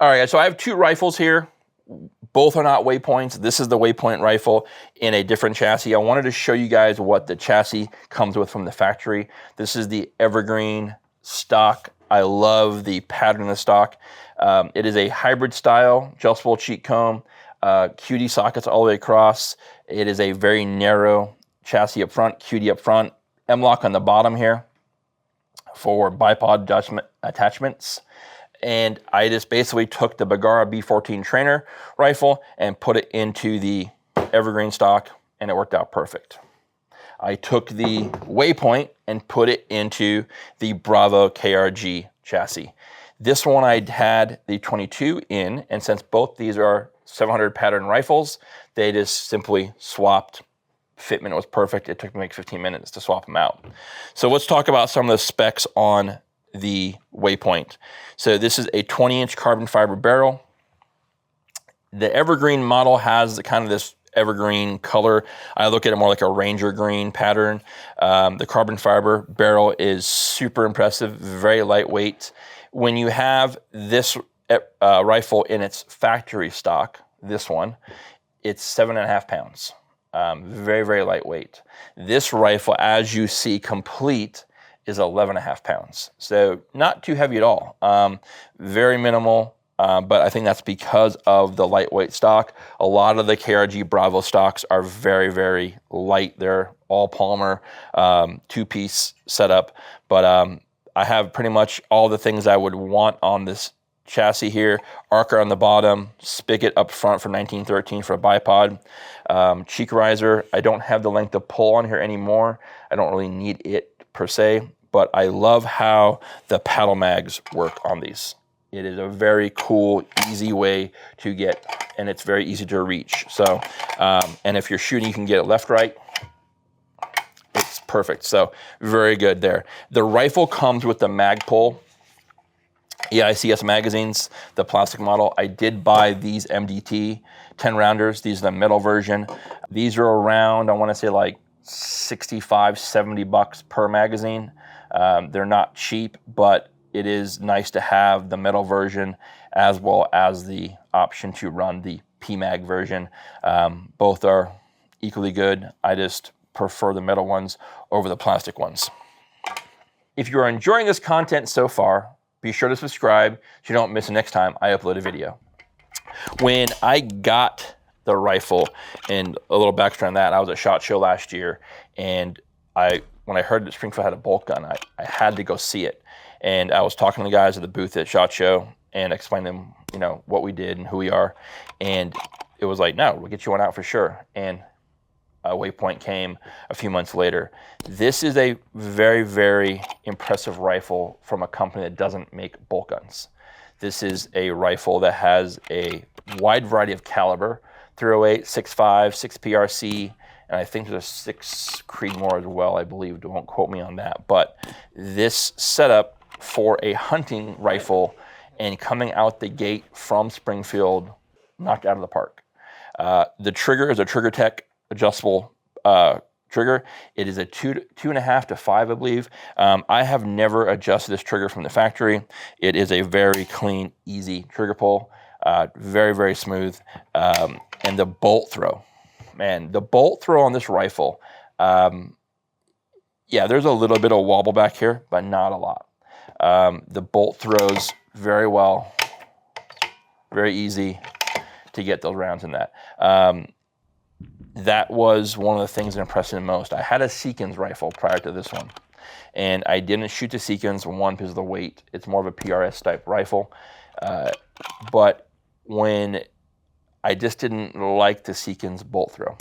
All right, so I have two rifles here. Both are not Waypoints. This is the Waypoint rifle in a different chassis. I wanted to show you guys what the chassis comes with from the factory. This is the Evergreen stock. I love the pattern of the stock. It is a hybrid style, adjustable cheek comb, QD sockets all the way across. It is a very narrow chassis up front, QD up front, M-lock on the bottom here for bipod attachments. And I just basically took the Bergara B14 trainer rifle and put it into the Evergreen stock, and it worked out perfect. I took the Waypoint and put it into the Bravo KRG chassis. This one I had the 22 in, and since both these are 700 pattern rifles, they just simply swapped. Fitment was perfect. It took me like 15 minutes to swap them out. So let's talk about some of the specs on the Waypoint. So this is a 20-inch carbon fiber barrel. The Evergreen model has kind of this evergreen color. I look at it more like a Ranger green pattern. The carbon fiber barrel is super impressive, very lightweight. When you have this rifle in its factory stock, this one, it's 7.5 pounds. Very, very lightweight. This rifle, as you see complete, is 11.5 pounds. So not too heavy at all. Very minimal, but I think that's because of the lightweight stock. A lot of the KRG Bravo stocks are very, very light. They're all polymer, two-piece setup. But I have pretty much all the things I would want on this chassis here. Arcer on the bottom, spigot up front for 1913 for a bipod. Cheek riser, I don't have the length of pull on here anymore. I don't really need it per se, but I love how the paddle mags work on these. It is a very cool, easy way to get, and it's very easy to reach. So, and if you're shooting, you can get it left, right. It's perfect. So very good there. The rifle comes with the mag pull. EICS magazines, the plastic model. I did buy these MDT 10 rounders. These are the metal version. These are around, I want to say like 65, 70 bucks per magazine. They're not cheap, but it is nice to have the metal version as well as the option to run the PMag version. Both are equally good. I just prefer the metal ones over the plastic ones. If you are enjoying this content so far, be sure to subscribe so you don't miss the next time I upload a video. When I got the rifle, and a little backstory on that, I was at SHOT Show last year, and when I heard that Springfield had a bolt gun, I had to go see it. And I was talking to the guys at the booth at SHOT Show and explained to them, you know, what we did and who we are. And it was like, no, we'll get you one out for sure. And Waypoint came a few months later. This is a very, very impressive rifle from a company that doesn't make bolt guns. This is a rifle that has a wide variety of caliber, 308, 6.5, 6 PRC, and I think there's a 6 Creedmoor as well, I believe. Don't quote me on that. But this setup for a hunting rifle and coming out the gate from Springfield, knocked out of the park. The trigger is a Trigger Tech adjustable trigger. It is a 2.5 to 5, I believe. I have never adjusted this trigger from the factory. It is a very clean, easy trigger pull. Very, very smooth. And the bolt throw. Man, the bolt throw on this rifle, yeah, there's a little bit of wobble back here, but not a lot. The bolt throws very well, very easy to get those rounds in that. That was one of the things that impressed me the most. I had a Seekins rifle prior to this one, and I didn't shoot the Seekins, one, because of the weight. It's more of a PRS type rifle. But when I just didn't like the Seekins bolt throw.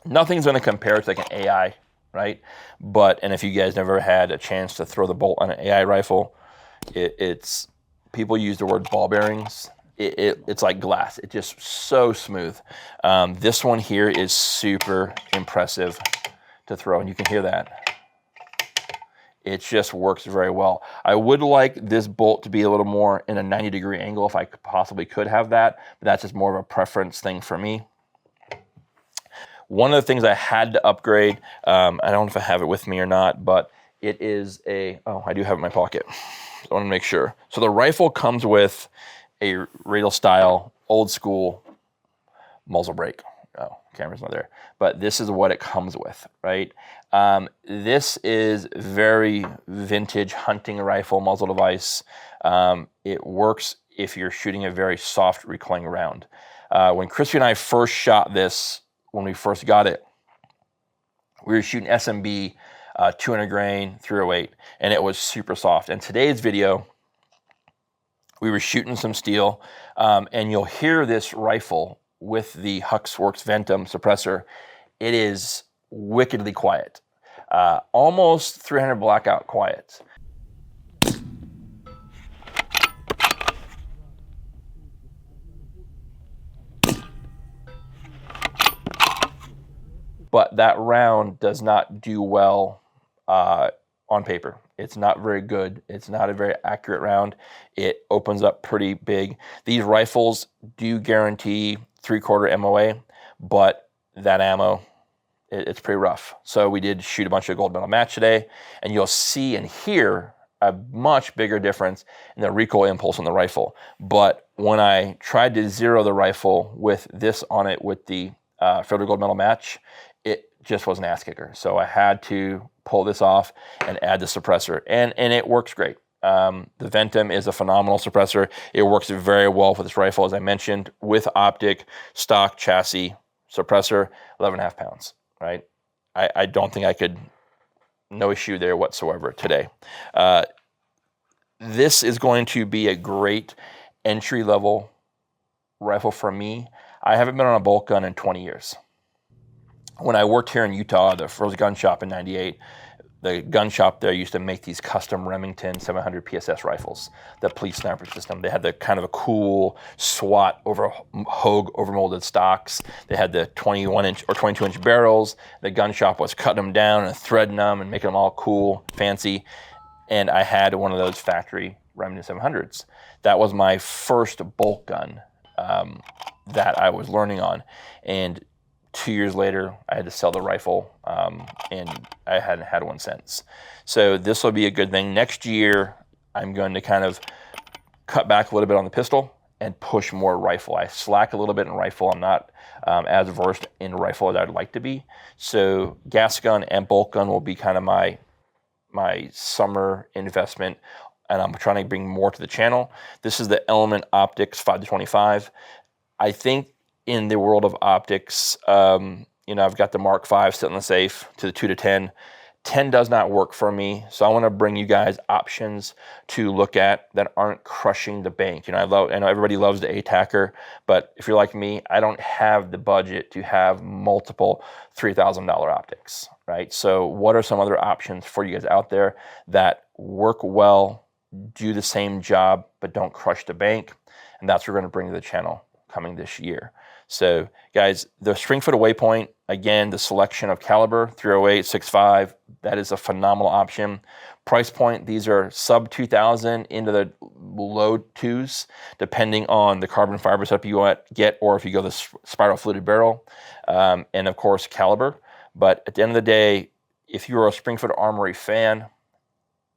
Nothing's going to compare to like an AI, right? And if you guys never had a chance to throw the bolt on an AI rifle, it's people use the word ball bearings. It's like glass. It's just so smooth. This one here is super impressive to throw, and you can hear that. It just works very well. I would like this bolt to be a little more in a 90-degree angle if I possibly could have that, but that's just more of a preference thing for me. One of the things I had to upgrade, I don't know if I have it with me or not, but it is I do have it in my pocket. I want to make sure. So the rifle comes with a radial style, old school muzzle brake. Oh, camera's not there. But this is what it comes with, right? This is very vintage hunting rifle muzzle device. It works if you're shooting a very soft recoiling round. When Christy and I first shot this, when we first got it, we were shooting SMB 200 grain 308, and it was super soft. And today's video, we were shooting some steel, and you'll hear this rifle with the Huxworks Ventum suppressor. It is wickedly quiet, almost 300 blackout quiet. But that round does not do well on paper. It's not very good. It's not a very accurate round. It opens up pretty big. These rifles do guarantee 3/4 MOA, but that ammo, it's pretty rough. So we did shoot a bunch of gold medal match today, and you'll see and hear a much bigger difference in the recoil impulse on the rifle. But when I tried to zero the rifle with this on it with the Fielder gold medal match, it just was an ass kicker. So I had to pull this off and add the suppressor, and it works great. The Ventum is a phenomenal suppressor. It works very well for this rifle, as I mentioned, with optic, stock chassis, suppressor, 11.5 pounds, right? I don't think I could, no issue there whatsoever today. This is going to be a great entry-level rifle for me. I haven't been on a bolt gun in 20 years. When I worked here in Utah, the first gun shop in '98, the gun shop there used to make these custom Remington 700 PSS rifles, the police sniper system. They had the kind of a cool SWAT Hogue overmolded stocks. They had the 21-inch or 22-inch barrels. The gun shop was cutting them down and threading them and making them all cool, fancy. And I had one of those factory Remington 700s. That was my first bolt gun that I was learning on. And 2 years later, I had to sell the rifle, and I hadn't had one since. So this will be a good thing. Next year, I'm going to kind of cut back a little bit on the pistol and push more rifle. I slack a little bit in rifle. I'm not as versed in rifle as I'd like to be. So gas gun and bolt gun will be kind of my summer investment, and I'm trying to bring more to the channel. This is the Element Optics 5-25. I think in the world of optics, I've got the Mark V sitting in the safe to the 2-10. 10 does not work for me, so I want to bring you guys options to look at that aren't crushing the bank. I know everybody loves the ATACR, but if you're like me, I don't have the budget to have multiple $3,000 optics, right? So what are some other options for you guys out there that work well, do the same job, but don't crush the bank? And that's what we're going to bring to the channel coming this year. So guys, the Springfield Waypoint, again, the selection of caliber, 308, 6.5, that is a phenomenal option. Price point, these are sub 2,000 into the low twos, depending on the carbon fiber setup you want to get, or if you go the spiral fluted barrel, and of course caliber. But at the end of the day, if you're a Springfield Armory fan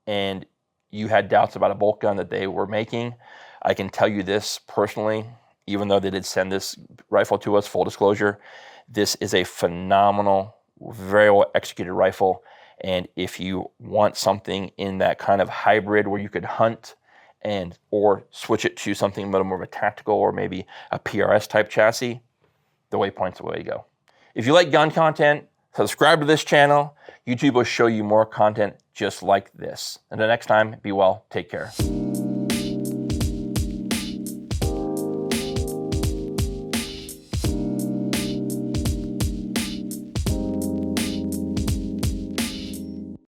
and you had doubts about a bolt gun that they were making, I can tell you this personally, even though they did send this rifle to us, full disclosure, this is a phenomenal, very well executed rifle. And if you want something in that kind of hybrid where you could hunt or switch it to something a little more of a tactical or maybe a PRS type chassis, the Waypoint's the way to go. If you like gun content, subscribe to this channel. YouTube will show you more content just like this. Until next time, be well, take care.